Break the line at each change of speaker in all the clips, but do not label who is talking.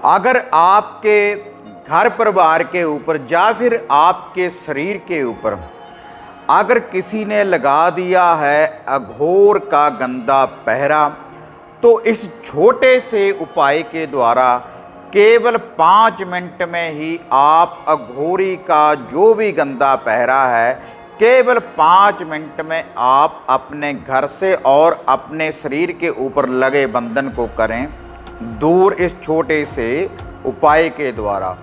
अगर आपके घर परिवार के ऊपर या फिर आपके शरीर के ऊपर अगर किसी ने लगा दिया है अघोर का गंदा पहरा, तो इस छोटे से उपाय के द्वारा केवल 5 मिनट में ही आप अघोरी का जो भी गंदा पहरा है, केवल 5 मिनट में आप अपने घर से और अपने शरीर के ऊपर लगे बंधन को करें दूर, इस छोटे से उपाय के द्वारा।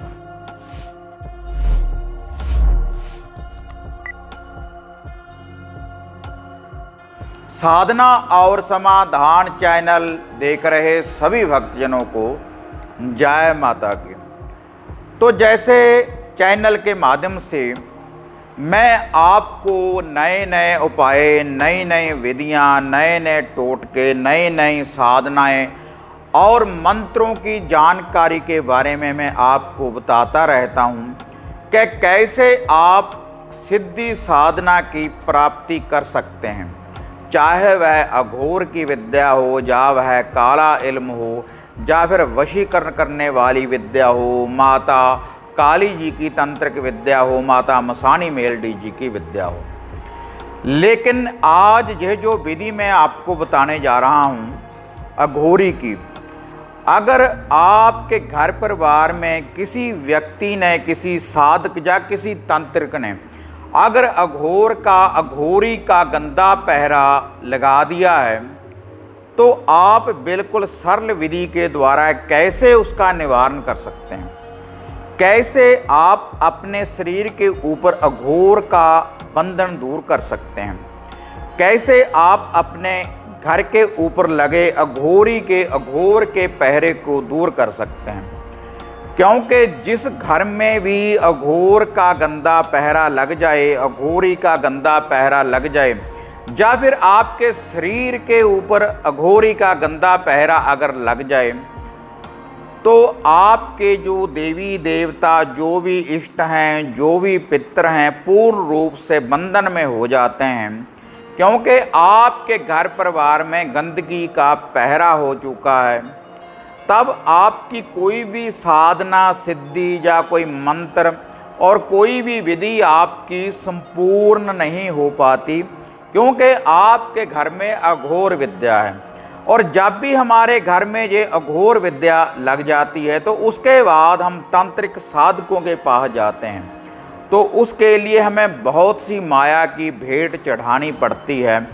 साधना और समाधान चैनल देख रहे सभी भक्तजनों को जय माता की। तो जैसे चैनल के माध्यम से मैं आपको नए नए उपाय, नई नई विधियाँ, नए नए टोटके, नई नई साधनाएं और मंत्रों की जानकारी के बारे में मैं आपको बताता रहता हूँ कि कैसे आप सिद्धि साधना की प्राप्ति कर सकते हैं। चाहे वह अघोर की विद्या हो, या वह काला इल्म हो, या फिर वशीकरण करने वाली विद्या हो, माता काली जी की तंत्रिक विद्या हो, माता मसानी मेलडी जी की विद्या हो। लेकिन आज यह जो विधि मैं आपको बताने जा रहा हूँ अघोरी की, अगर आपके घर परिवार में किसी व्यक्ति ने, किसी साधक या किसी तांत्रिक ने अगर अघोरी का गंदा पहरा लगा दिया है, तो आप बिल्कुल सरल विधि के द्वारा कैसे उसका निवारण कर सकते हैं, कैसे आप अपने शरीर के ऊपर अघोर का बंधन दूर कर सकते हैं, कैसे आप अपने घर के ऊपर लगे अघोर के पहरे को दूर कर सकते हैं। क्योंकि जिस घर में भी अघोर का गंदा पहरा लग जाए, अघोरी का गंदा पहरा लग जाए, या फिर आपके शरीर के ऊपर अघोरी का गंदा पहरा अगर लग जाए, तो आपके जो देवी देवता, जो भी इष्ट हैं, जो भी पितर हैं, पूर्ण रूप से बंधन में हो जाते हैं। क्योंकि आपके घर परिवार में गंदगी का पहरा हो चुका है। तब आपकी कोई भी साधना सिद्धि या कोई मंत्र और कोई भी विधि आपकी संपूर्ण नहीं हो पाती, क्योंकि आपके घर में अघोर विद्या है। और जब भी हमारे घर में ये अघोर विद्या लग जाती है, तो उसके बाद हम तांत्रिक साधकों के पास जाते हैं, तो उसके लिए हमें बहुत सी माया की भेंट चढ़ानी पड़ती है,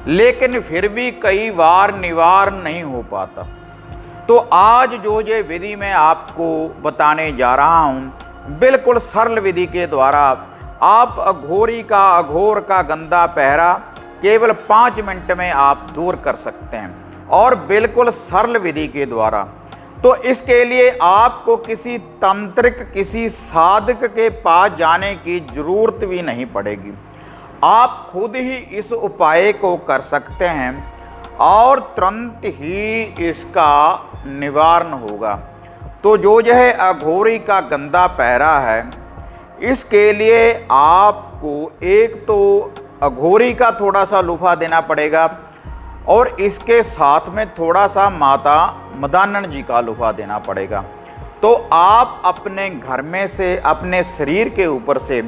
लेकिन फिर भी कई बार निवारण नहीं हो पाता। तो आज जो ये विधि मैं आपको बताने जा रहा हूँ, बिल्कुल सरल विधि के द्वारा आप अघोर का गंदा पहरा केवल 5 मिनट में आप दूर कर सकते हैं, और बिल्कुल सरल विधि के द्वारा। तो इसके लिए आपको किसी तांत्रिक, किसी साधक के पास जाने की जरूरत भी नहीं पड़ेगी। आप खुद ही इस उपाय को कर सकते हैं और तुरंत ही इसका निवारण होगा। तो जो यह अघोरी का गंदा पहरा है, इसके लिए आपको एक तो अघोरी का थोड़ा सा लुफा देना पड़ेगा, और इसके साथ में थोड़ा सा माता मदानन जी का लुफा देना पड़ेगा। तो आप अपने घर में से, अपने शरीर के ऊपर से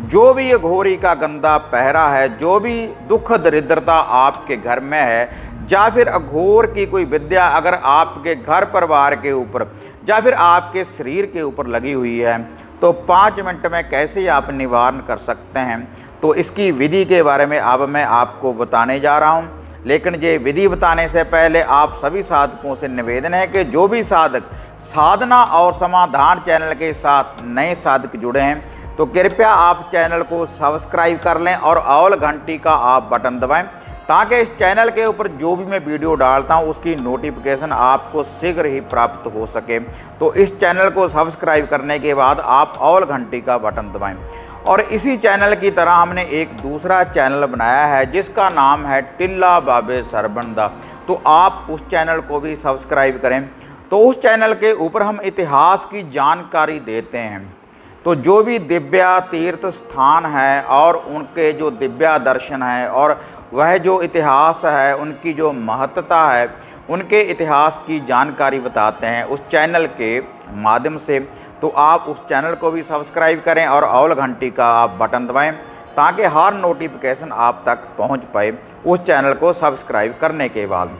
जो भी अघोरी का गंदा पहरा है, जो भी दुख दरिद्रता आपके घर में है, या फिर अघोर की कोई विद्या अगर आपके घर परिवार के ऊपर या फिर आपके शरीर के ऊपर लगी हुई है, तो 5 मिनट में कैसे आप निवारण कर सकते हैं, तो इसकी विधि के बारे में अब मैं आपको बताने जा रहा हूं। लेकिन ये विधि बताने से पहले आप सभी साधकों से निवेदन है कि जो भी साधक साधना और समाधान चैनल के साथ नए साधक जुड़े हैं, तो कृपया आप चैनल को सब्सक्राइब कर लें और ऑल घंटी का आप बटन दबाएं, ताकि इस चैनल के ऊपर जो भी मैं वीडियो डालता हूं उसकी नोटिफिकेशन आपको शीघ्र ही प्राप्त हो सके। तो इस चैनल को सब्सक्राइब करने के बाद आप ऑल घंटी का बटन दबाएं। और इसी चैनल की तरह हमने एक दूसरा चैनल बनाया है जिसका नाम है टिल्ला बाबे सरबंदा, तो आप उस चैनल को भी सब्सक्राइब करें। तो उस चैनल के ऊपर हम इतिहास की जानकारी देते हैं। तो जो भी दिव्या तीर्थ स्थान है और उनके जो दिव्या दर्शन है और वह जो इतिहास है, उनकी जो महत्ता है, उनके इतिहास की जानकारी बताते हैं उस चैनल के माध्यम से। तो आप उस चैनल को भी सब्सक्राइब करें और ऑल घंटी का आप बटन दबाएं ताकि हर नोटिफिकेशन आप तक पहुंच पाए उस चैनल को सब्सक्राइब करने के बाद।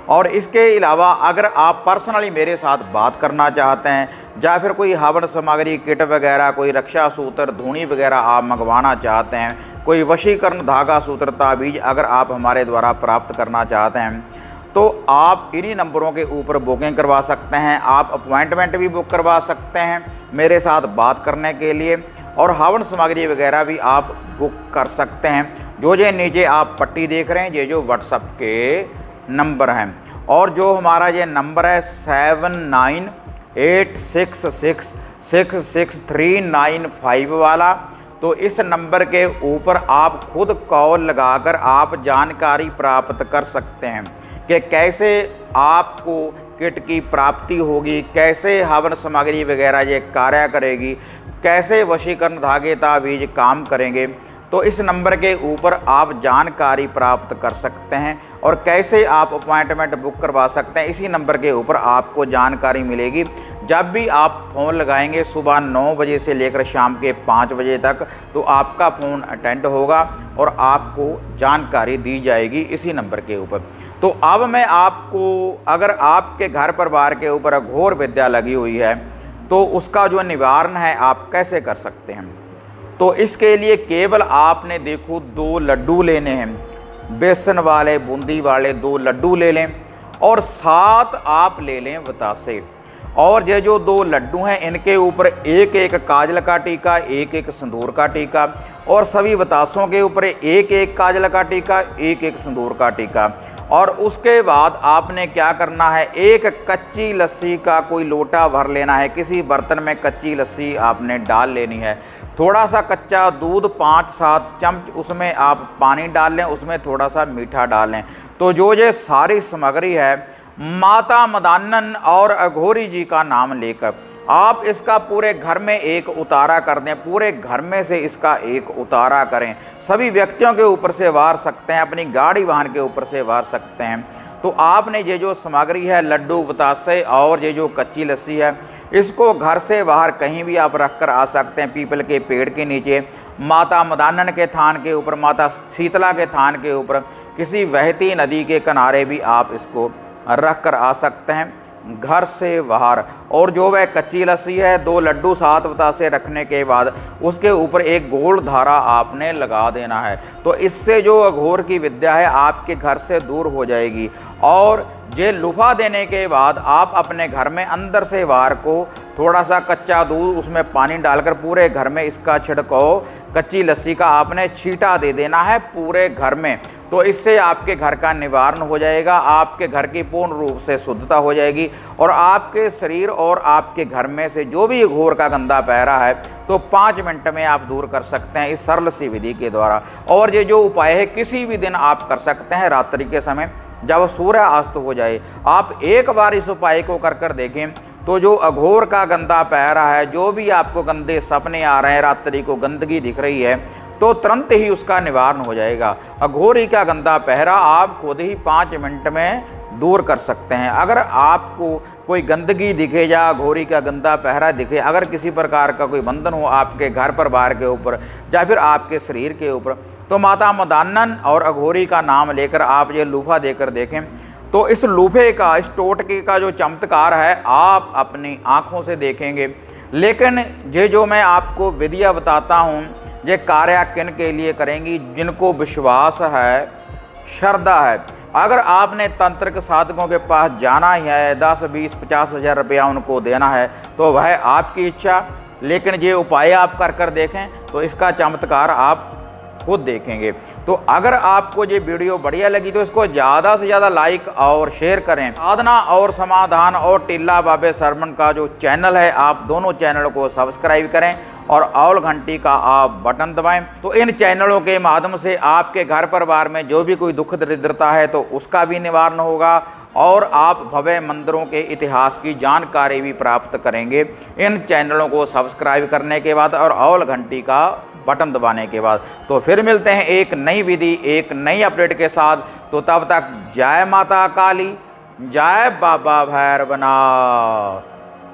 और इसके अलावा अगर आप पर्सनली मेरे साथ बात करना चाहते हैं या फिर कोई हवन सामग्री किट वगैरह, कोई रक्षा सूत्र, धूनी वगैरह आप मंगवाना चाहते हैं, कोई वशीकरण धागा सूत्र ताबीज अगर आप हमारे द्वारा प्राप्त करना चाहते हैं तो आप इन्हीं नंबरों के ऊपर बुकिंग करवा सकते हैं। आप अपॉइंटमेंट भी बुक करवा सकते हैं मेरे साथ बात करने के लिए, और हवन सामग्री वगैरह भी आप बुक कर सकते हैं। जो नीचे आप पट्टी देख रहे हैं ये जो व्हाट्सएप के नंबर हैं, और जो हमारा ये नंबर है 7986663995 वाला, तो इस नंबर के ऊपर आप खुद कॉल लगाकर आप जानकारी प्राप्त कर सकते हैं कि कैसे आपको किट की प्राप्ति होगी, कैसे हवन सामग्री वगैरह ये कार्य करेगी, कैसे वशीकरण धागे ताबीज काम करेंगे। तो इस नंबर के ऊपर आप जानकारी प्राप्त कर सकते हैं और कैसे आप अपॉइंटमेंट बुक करवा सकते हैं। इसी नंबर के ऊपर आपको जानकारी मिलेगी। जब भी आप फ़ोन लगाएंगे सुबह 9 बजे से लेकर शाम के 5 बजे तक, तो आपका फ़ोन अटेंड होगा और आपको जानकारी दी जाएगी इसी नंबर के ऊपर। तो अब मैं आपको, अगर आपके घर परिवार के ऊपर घोर विद्या लगी हुई है तो उसका जो निवारण है आप कैसे कर सकते हैं। तो इसके लिए केवल आपने देखो 2 लड्डू लेने हैं, बेसन वाले बूंदी वाले 2 लड्डू ले लें, और 7 आप ले लें बतासे। और ये जो 2 लड्डू हैं इनके ऊपर एक एक काजल का टीका, एक एक सिंदूर का टीका, और सभी बतासों के ऊपर एक एक काजल का टीका, एक एक सिंदूर का टीका। और उसके बाद आपने क्या करना है, एक कच्ची लस्सी का कोई लोटा भर लेना है, किसी बर्तन में कच्ची लस्सी आपने डाल लेनी है। थोड़ा सा कच्चा दूध 5-7 चम्मच उसमें आप पानी डाल लें, उसमें थोड़ा सा मीठा डाल लें। तो जो ये सारी सामग्री है माता मदानन और अघोरी जी का नाम लेकर आप इसका पूरे घर में एक उतारा कर दें, पूरे घर में से इसका एक उतारा करें। सभी व्यक्तियों के ऊपर से वार सकते हैं, अपनी गाड़ी वाहन के ऊपर से वार सकते हैं। तो आपने ये जो सामग्री है लड्डू बतासे और ये जो कच्ची लस्सी है, इसको घर से बाहर कहीं भी आप रख कर आ सकते हैं। पीपल के पेड़ के नीचे, माता मदानन के थान के ऊपर, माता शीतला के थान के ऊपर, किसी बहती नदी के किनारे भी आप इसको रख कर आ सकते हैं घर से बाहर। और जो वह कच्ची लस्सी है 2 लड्डू 7 बतासे रखने के बाद उसके ऊपर एक गोल्ड धारा आपने लगा देना है। तो इससे जो अघोर की विद्या है आपके घर से दूर हो जाएगी। और ये लुफा देने के बाद आप अपने घर में अंदर से बाहर को थोड़ा सा कच्चा दूध उसमें पानी डालकर पूरे घर में इसका छिड़काव कच्ची लस्सी का आपने छींटा दे देना है पूरे घर में। तो इससे आपके घर का निवारण हो जाएगा, आपके घर की पूर्ण रूप से शुद्धता हो जाएगी और आपके शरीर और आपके घर में से जो भी घोर का गंदा पहरा है तो 5 मिनट में आप दूर कर सकते हैं इस सरल सी विधि के द्वारा। और ये जो उपाय है किसी भी दिन आप कर सकते हैं, रात्रि के समय जब सूर्य अस्त हो जाए। आप एक बार इस उपाय को कर देखें तो जो अघोर का गंदा पहरा है, जो भी आपको गंदे सपने आ रहे हैं, रात्रि को गंदगी दिख रही है, तो तुरंत ही उसका निवारण हो जाएगा। अघोरी का गंदा पहरा आप खुद ही 5 मिनट में दूर कर सकते हैं। अगर आपको कोई गंदगी दिखे या अघोरी का गंदा पहरा दिखे, अगर किसी प्रकार का कोई बंधन हो आपके घर परिवार के ऊपर या फिर आपके शरीर के ऊपर, तो माता मदानन और अघोरी का नाम लेकर आप ये लूफा देकर देखें। तो इस लूफे का, इस टोटके का जो चमत्कार है आप अपनी आँखों से देखेंगे। लेकिन ये जो मैं आपको विधियाँ बताता हूँ ये कार्य किन के लिए करेंगी, जिनको विश्वास है, श्रद्धा है। अगर आपने तंत्रिक साधकों के पास जाना ही है, 10, 20, 50 हज़ार रुपया उनको देना है तो वह आपकी इच्छा, लेकिन ये उपाय आप कर देखें तो इसका चमत्कार आप खुद देखेंगे। तो अगर आपको ये वीडियो बढ़िया लगी तो इसको ज़्यादा से ज़्यादा लाइक और शेयर करें। साधना और समाधान और टिल्ला बाबे सरमन का जो चैनल है आप दोनों चैनलों को सब्सक्राइब करें और ऑल घंटी का आप बटन दबाएं। तो इन चैनलों के माध्यम से आपके घर परिवार में जो भी कोई दुख दरिद्रता है तो उसका भी निवारण होगा और आप भव्य मंदिरों के इतिहास की जानकारी भी प्राप्त करेंगे इन चैनलों को सब्सक्राइब करने के बाद और ऑल घंटी का बटन दबाने के बाद। तो फिर मिलते हैं एक नई विधि, एक नई अपडेट के साथ। तो तब तक जय माता काली, जय बाबा भैरवनाथ।